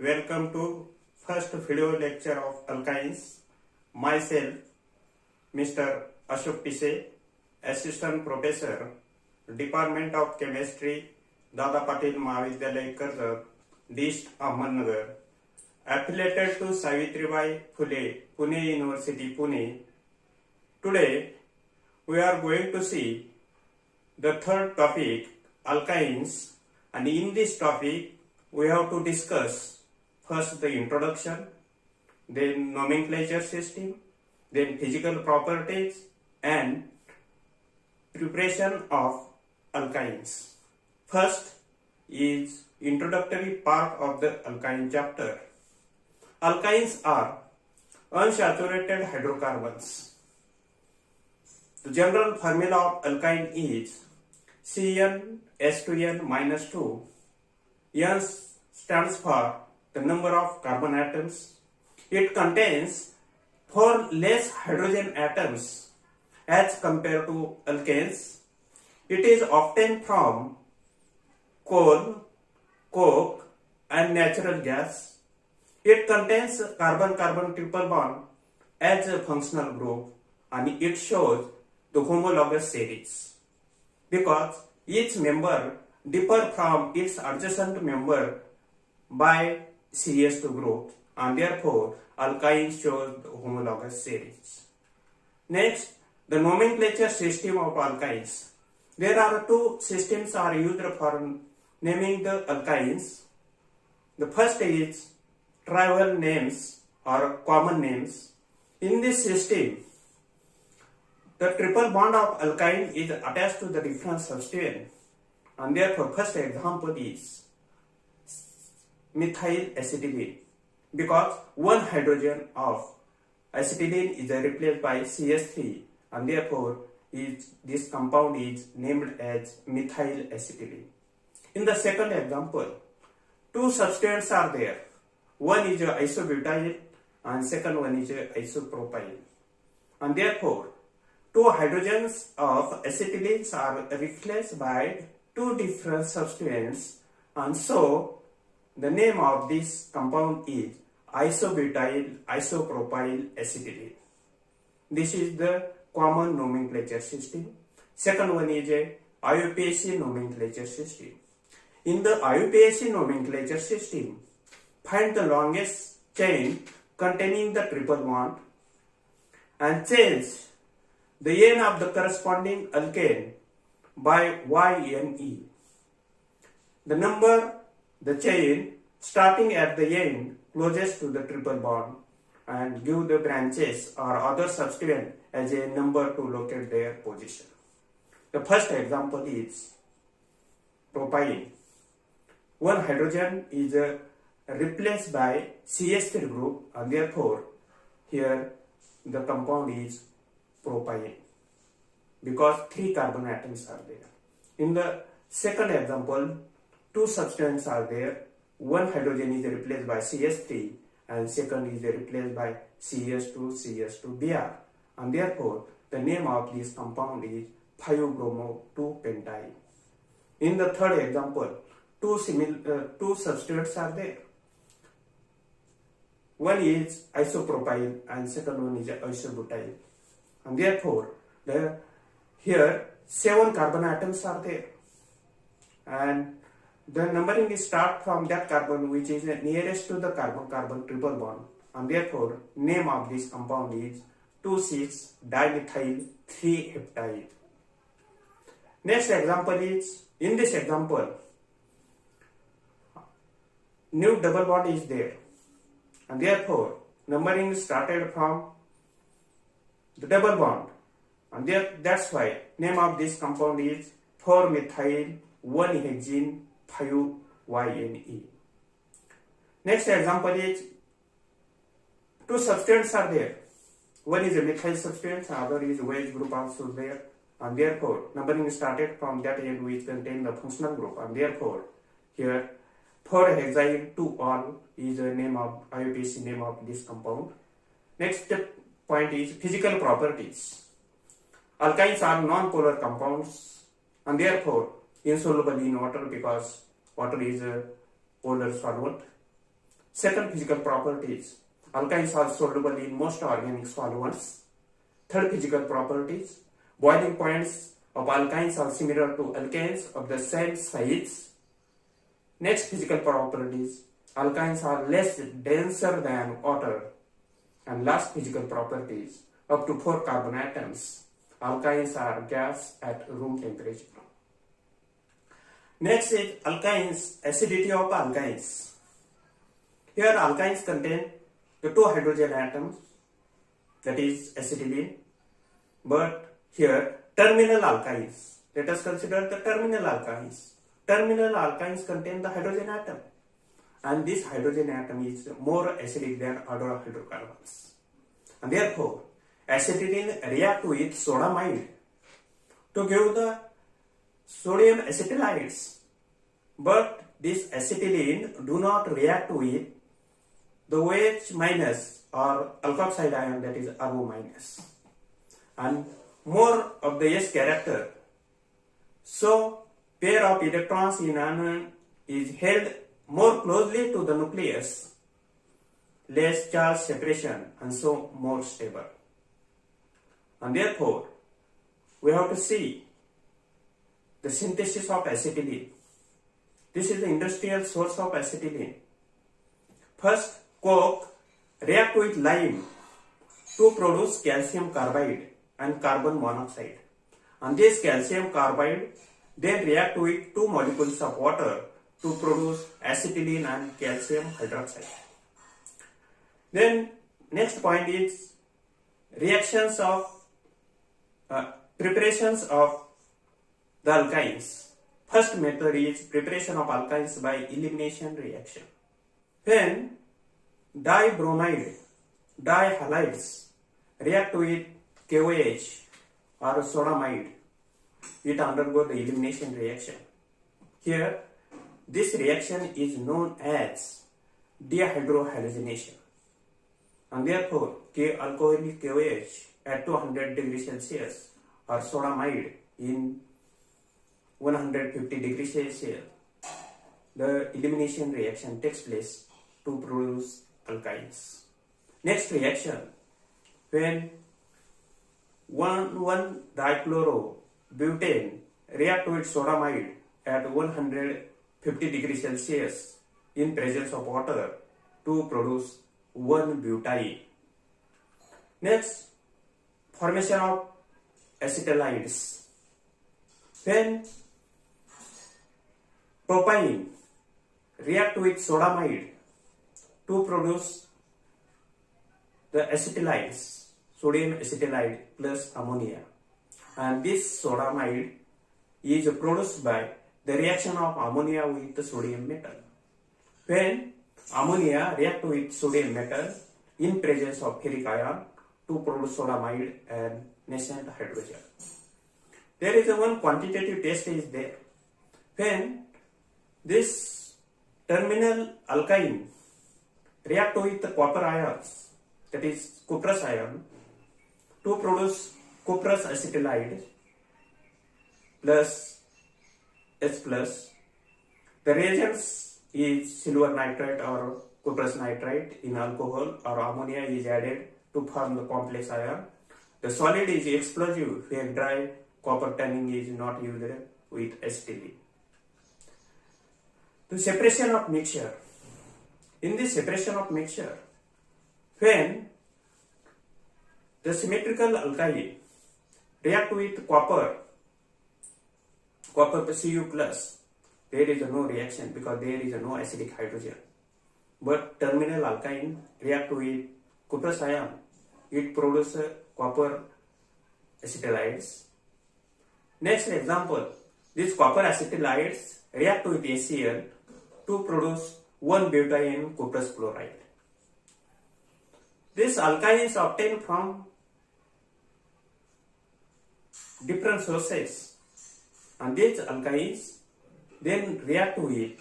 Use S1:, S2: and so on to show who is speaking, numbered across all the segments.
S1: welcome to first video lecture of alkynes. Myself, Mr. Ashok Pise, Assistant Professor, Department of Chemistry, Dada Patil Mahavidyalay Karjat, East Ahmednagar, affiliated to Savitribai Phule, Pune University, Pune. Today, we are going to see the third topic, alkynes, and in this topic, we have to discuss first the introduction, then nomenclature system, then physical properties and preparation of alkynes. First is introductory part of the alkyne chapter. Alkynes are unsaturated hydrocarbons. The general formula of alkyne is CnH2n-2. N stands for the number of carbon atoms. It contains 4 less hydrogen atoms as compared to alkanes. It is obtained from coal, coke and natural gas. It contains carbon-carbon triple bond as a functional group and it shows the homologous series because each member differ from its adjacent member by CH2 group and therefore alkyne shows the homologous series. Next, the nomenclature system of alkynes. There are two systems are used for naming the alkynes. The first is tribal names or common names. In this system, the triple bond of alkyne is attached to the different substituent. And therefore, first example is methyl acetylene because one hydrogen of acetylene is replaced by CH3 and therefore this compound is named as methyl acetylene. In the second example, two substituents are there. One is isobutyl and second one is isopropyl. And therefore, two hydrogens of acetylenes are replaced by two different substituents and so the name of this compound is isobutyl isopropyl acetylene. This is the common nomenclature system. Second one is a IUPAC nomenclature system. In the IUPAC nomenclature system, find the longest chain containing the triple bond and change the N of the corresponding alkane by YNE. The number, the chain starting at the end closest to the triple bond and give the branches or other substituent as a number to locate their position. The first example is propyne. One hydrogen is replaced by CH3 group and therefore here the compound is propyne because 3 carbon atoms are there. In the second example, two substituents are there. One hydrogen is replaced by CH3 and second is replaced by CH2Br and therefore the name of this compound is 5-bromo-2-pentyl. In the third example, two substituents are there. One is isopropyl and second one is isobutyl and therefore here 7 carbon atoms are there and the numbering is start from that carbon which is nearest to the carbon-carbon triple bond and therefore name of this compound is 2,6-dimethyl-3-heptide. Next example is, in this example, new double bond is there and therefore numbering started from the double bond and that's why name of this compound is 4-methyl-1-hexene-5-YNE. Next example is two substituents are there. One is a methyl substituent, other is OH group also there and therefore numbering started from that end which contain the functional group and therefore here 4-hexyl-2-ol is the name of IUPAC name of this compound. Next point is physical properties. Alkynes are non-polar compounds and therefore insoluble in water because water is a polar solvent. Second physical properties, alkynes are soluble in most organic solvents. Third physical properties, boiling points of alkynes are similar to alkanes of the same size. Next physical properties, alkynes are less denser than water. And last physical properties, up to 4 carbon atoms. Alkynes are gas at room temperature. Next is alkynes, acidity of alkynes. Here alkynes contain the 2 hydrogen atoms, that is acetylene. But here terminal alkynes, let us consider the terminal alkynes. Terminal alkynes contain the hydrogen atom, and this hydrogen atom is more acidic than other hydrocarbons. And therefore, acetylene react with sodamide to give the sodium acetylides. But this acetylene do not react with the OH minus or alkoxide ion, that is RO minus. And more of the S character. So, pair of electrons in anion is held more closely to the nucleus, less charge separation, and so more stable. And therefore, we have to see the synthesis of acetylene. This is the industrial source of acetylene. First, coke react with lime to produce calcium carbide and carbon monoxide. And this calcium carbide then react with 2 molecules of water to produce acetylene and calcium hydroxide. Then next point is reactions of preparations of the alkynes. First method is preparation of alkynes by elimination reaction. When dibromide, dihalides react with KOH or sodamide, it undergoes the elimination reaction. Here, this reaction is known as dehydrohalogenation, and therefore alcoholic KOH at 200 degrees Celsius or sodamide in 150 degrees Celsius, the elimination reaction takes place to produce alkynes. Next reaction, when 1,1-dichlorobutane react with sodamide at 150 degrees Celsius in presence of water to produce 1-butyl. Next, formation of acetylides. When propane react with sodamide to produce the acetylides, sodium acetylide plus ammonia, and this sodamide is produced by the reaction of ammonia with the sodium metal. When ammonia react with sodium metal in presence of ferric ion to produce sodamide and nascent hydrogen. There is one quantitative test is there. When this terminal alkyne react with the copper ions, that is cuprous ion, to produce cuprous acetylide plus H plus. The reagents is silver nitrate or cuprous nitrite in alcohol, or ammonia is added to form the complex ion. The solid is explosive when dry copper tanning is not used with acetylene. The separation of mixture. In this separation of mixture, when the symmetrical alkyne react with copper Cu plus, there is no reaction because there is no acidic hydrogen. But terminal alkyne react with cuprous ion, it produces copper acetylides. Next example, these copper acetylides react with HCl to produce 1-butadiene cuprous chloride. This alkyne is obtained from different sources, and these alkynes then react with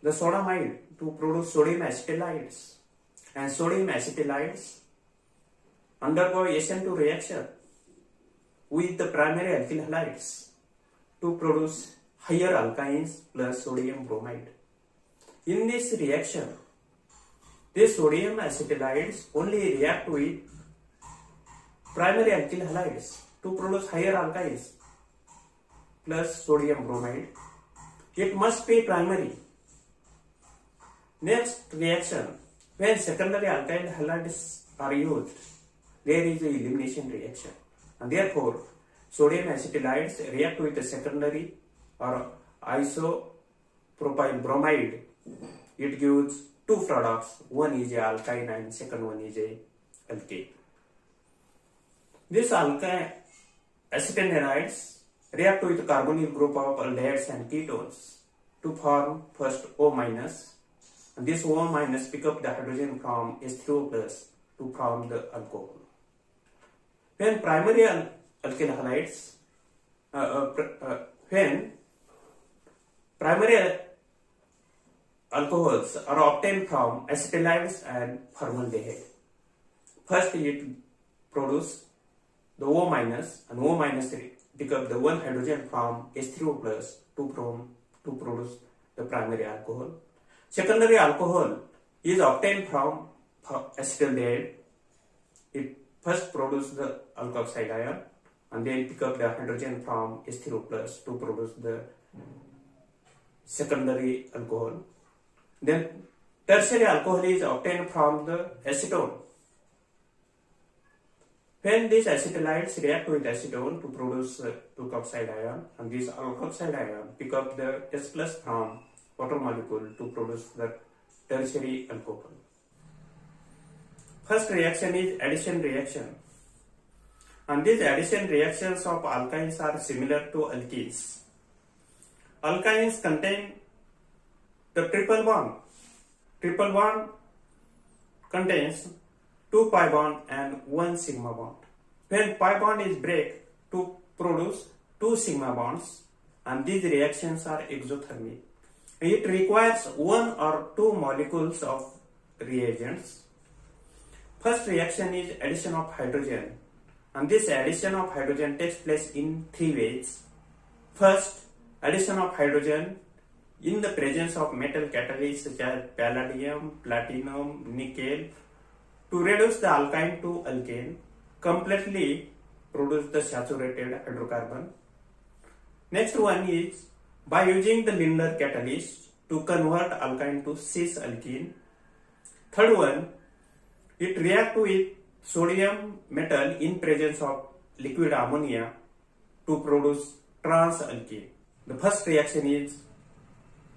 S1: the sodamide to produce sodium acetylides, and sodium acetylides undergo SN2 reaction with the primary alkyl halides to produce higher alkynes plus sodium bromide. In this reaction, These sodium acetylides only react with primary alkyl halides to produce higher alkyls plus sodium bromide. It must be primary. Next reaction, when secondary alkyl halides are used, there is a elimination reaction, and therefore sodium acetylides react with the secondary or isopropyl bromide. It gives two products, one is a alkyne and second one is a alkane. These acetylenides react with the carbonyl group of aldehydes and ketones to form first O minus, and this O minus pick up the hydrogen from H3O plus to form the alcohol. When primary alkyl halides, when primary alcohols are obtained from acetylides and formaldehyde, first it produce the O minus, and O minus pick up the one hydrogen from H3O plus to produce the primary alcohol. Secondary alcohol is obtained from acetaldehyde. It first produces the alkoxide ion and then pick up the hydrogen from H3O plus to produce the secondary alcohol. Then tertiary alcohol is obtained from the acetone. When these acetylides react with acetone to produce alkoxide ion, and this alkoxide ion pick up the H plus from water molecule to produce the tertiary alcohol. First reaction is addition reaction, and these addition reactions of alkynes are similar to alkenes. Alkynes contain the triple bond. Triple bond contains 2 pi bond and 1 sigma bond. When pi bond is break to produce 2 sigma bonds, and these reactions are exothermic. It requires 1 or 2 molecules of reagents. First reaction is addition of hydrogen, and this addition of hydrogen takes place in 3 ways. First, addition of hydrogen in the presence of metal catalysts such as palladium, platinum, nickel to reduce the alkyne to alkane, completely produce the saturated hydrocarbon. Next one is by using the Lindner catalyst to convert alkyne to cis alkene. Third one, it reacts with sodium metal in presence of liquid ammonia to produce trans alkene. The first reaction is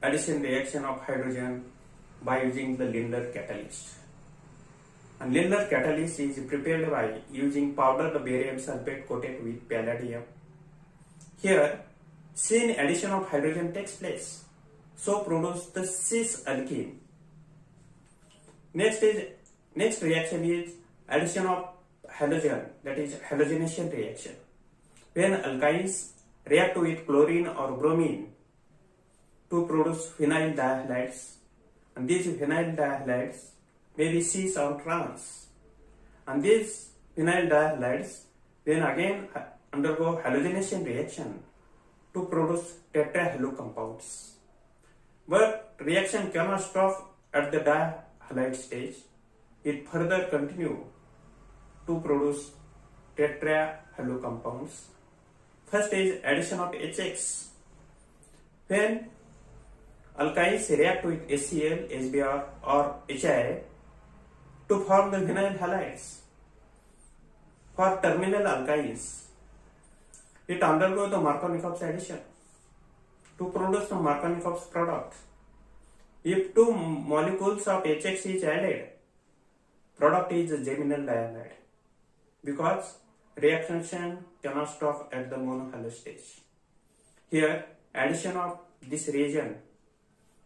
S1: addition reaction of hydrogen by using the Lindner catalyst. And Lindner catalyst is prepared by using powdered barium sulfate coated with palladium. Here, syn addition of hydrogen takes place, so produce the cis alkene. Next reaction is addition of halogen, that is halogenation reaction. When alkynes react with chlorine or bromine to produce phenyl dihalides, and these phenyl dihalides may be cis or trans, and these phenyl dihalides then again undergo halogenation reaction to produce tetrahalo compounds. But reaction cannot stop at the dihalide stage. It further continue to produce tetrahalo compounds. First is addition of HX. When alkynes react with HCl, HBr or HI to form the phenyl halides. For terminal alkynes, it undergoes the Markovnikov's addition to produce the Markovnikov's product. If 2 molecules of HX is added, product is a geminal dihalide because reaction cannot stop at the monohalo stage. Here, addition of this reagent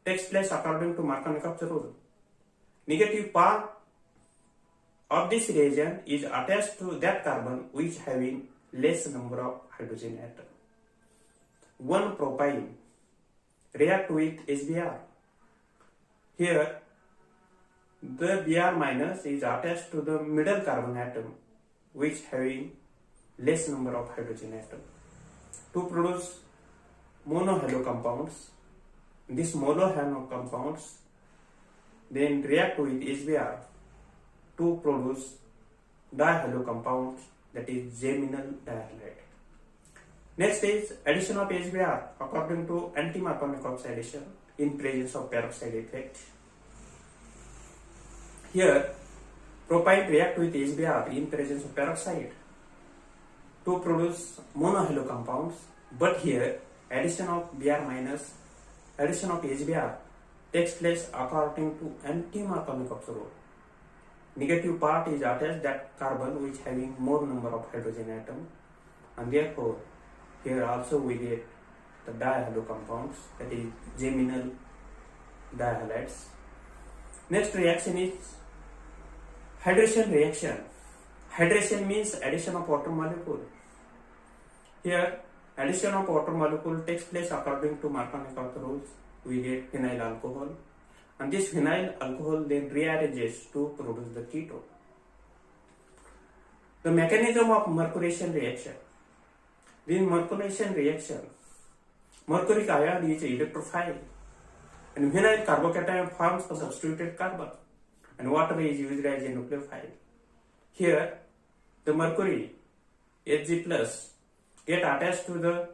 S1: takes place according to Markovnikov's rule. Negative part of this reagent is attached to that carbon which having less number of hydrogen atom. 1 propyne react with HBr. Here, the Br minus is attached to the middle carbon atom which having less number of hydrogen atom to produce monohalo compounds. These monohalo compounds then react with HBr to produce dihalo compounds, that is geminal dihalide. Next is addition of HBr according to anti-Markovnikov oxidation in presence of peroxide effect. Here, propyne react with HBr in presence of peroxide to produce monohalo compounds, but here addition of HBr takes place according to anti-Markovnikov's rule. Negative part is attached that carbon which having more number of hydrogen atom, and therefore here also we get the dihalo compounds, that is geminal dihalides. Next reaction is hydration reaction. Hydration means addition of water molecule. Here addition of water molecule takes place according to Markovnikov rules. We get phenyl alcohol, and this phenyl alcohol then rearranges to produce the ketone. The mechanism of mercuration reaction. In mercuration reaction, mercuric ion is electrophile, and phenyl carbocation forms a substituted carbon, and water is used as a nucleophile. Here, the mercury Hg plus get attached to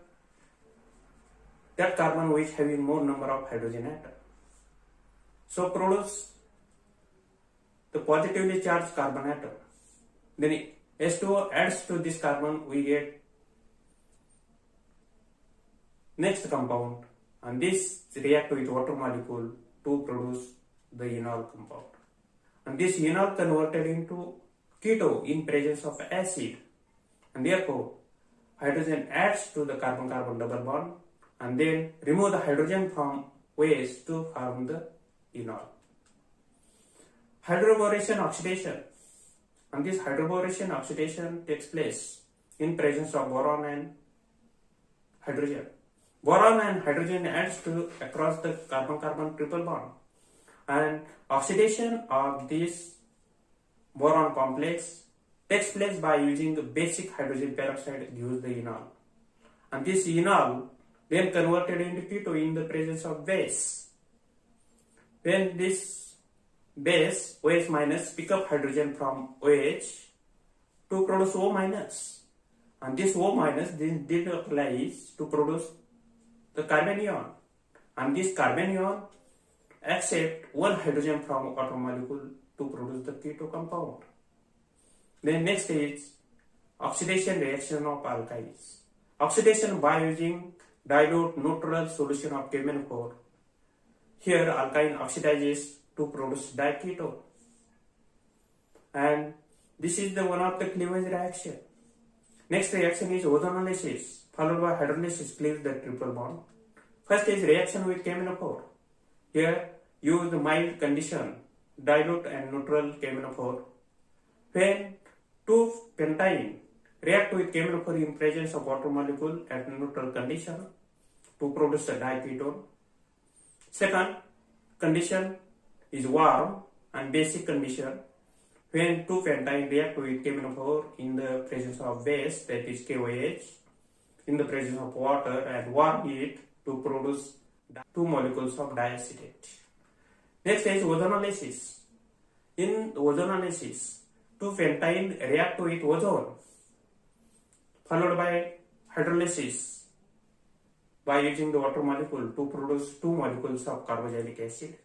S1: that carbon which having more number of hydrogen atom. So produce the positively charged carbon atom. Then H2O adds to this carbon, we get next compound, and this react with water molecule to produce the enol compound. And this enol converted into keto in presence of acid, and therefore hydrogen adds to the carbon-carbon double bond and then remove the hydrogen from waste to form the enol. Hydroboration oxidation, and this hydroboration oxidation takes place in presence of boron and hydrogen. Boron and hydrogen adds to across the carbon-carbon triple bond, and oxidation of this boron complex takes place by using the basic hydrogen peroxide gives the enol, and this enol then converted into keto in the presence of base. When this base OH minus pick up hydrogen from OH to produce O minus, and this O minus then applies to produce the carbon ion, and this carbon ion accept one hydrogen from water molecule to produce the keto compound. Then next is oxidation reaction of alkynes. Oxidation by using dilute neutral solution of KMnO4. Here alkyne oxidizes to produce diketo, and this is the one of the cleavage reaction. Next reaction is ozonolysis followed by hydrolysis cleaves the triple bond. First is reaction with KMnO4. Here use the mild condition dilute and neutral KMnO4. When 2-pentyne react with KMnO4 in presence of water molecule at neutral condition to produce a diketone. Second condition is warm and basic condition when 2-pentyne react with KMnO4 in the presence of base, that is KOH, in the presence of water and warm heat to produce 2 molecules of diacetate. Next is ozonolysis. In ozonolysis, 2-pentyne react with ozone followed by hydrolysis by using the water molecule to produce 2 molecules of carboxylic acid.